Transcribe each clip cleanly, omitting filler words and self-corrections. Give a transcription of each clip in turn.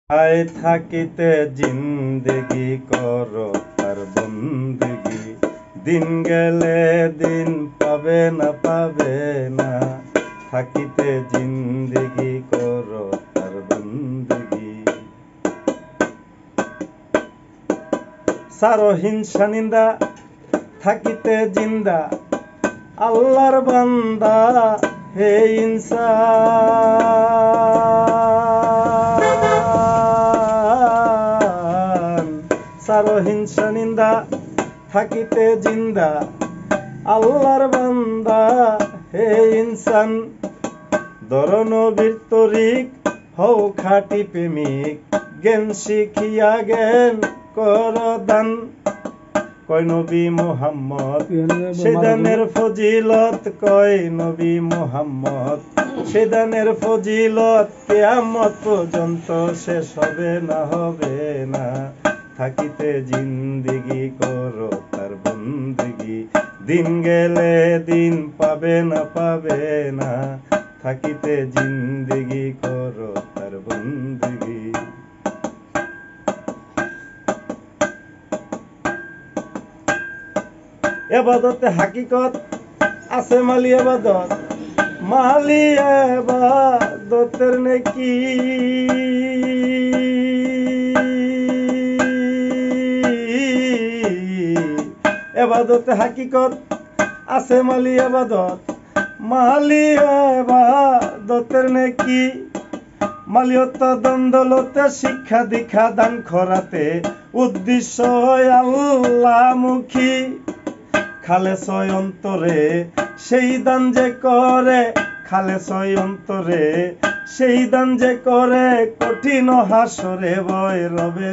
আয় থাকিতে জিন্দেগি করো তার বন্দেগি, দিন গেলে দিন পাবে না, থাকিতে জিন্দেগি করো তার বন্দেগি। সারো হিংসা নিন্দা, থাকিতে জিন্দা আল্লাহর বান্দা, হে ইনসান। সারো হিংসা নিন্দা, থাকিতে জিন্দা আল্লাহর বান্দা, হে ইনসান। ধরো নবীর তরিক, হও খাঁটি প্রেমিক, জ্ঞান শিখিয়া জ্ঞান কর দান। কয় নবী মুহাম্মদ সেদানের ফজিলত, কয় নবী মুহাম্মদ সেদানের ফজিলত, কিয়ামত পর্যন্ত শেষ হবে না, থাকিতে জিন্দেগি করো তার বন্দেগি, দিন গেলে দিন পাবে না, থাকিতে জিন্দেগি করো তার বন্দেগি। এবাদতে হাকিকত আছে মালি এবাদত, মালি এবাদতের নেকি। এবাদতে হাকিকত আছে মালি এবাদত, মালি এবাদতের নেকি। মালিয়ত দ্বন্দ্বলতে শিক্ষা দীক্ষা দান খরাতে, উদ্দেশ্য আল্লাহমুখী। খালেছয় অন্তরে সেই দান যে করে, খালেছয় অন্তরে সেই দান যে করে, কঠিন হাসরে ভয় রবে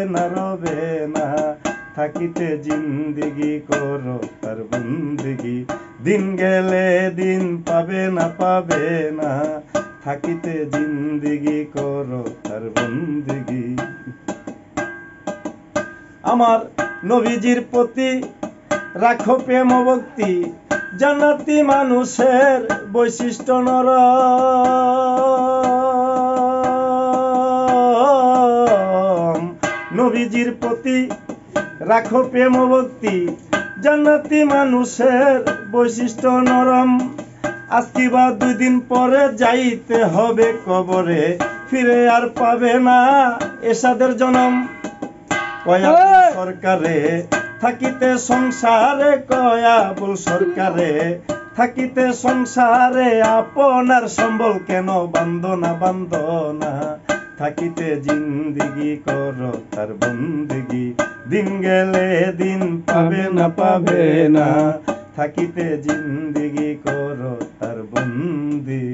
না, থাকিতে জিন্দেগি করো তার বন্দেগি, দিন গেলে দিন পাবে না, থাকিতে জিন্দেগি করো তার বন্দেগি। আমার নবীজির প্রতি রাখো প্রেম ভক্তি, জান্নাতি মানুষের বৈশিষ্ট্য নরম। নবীজির প্রতি রাখো প্রেম ভক্তি, জান্নাতি মানুষের বৈশিষ্ট্য নরম। আজকে বা 2 দিন পরে যাইতে হবে কবরে, ফিরে আর পাবে না এসাদের জনম। কয়া সরকারে থাকিতে সংসারে, কয়াবুল সরকারে থাকিতে সংসারে, আপনার সম্বল কেন বান্ধনা, থাকিতে জিন্দেগি করো তার বন্দেগি, দিন গেলে দিন পাবে না, থাকিতে জিন্দেগি করো তার বন্দেগি।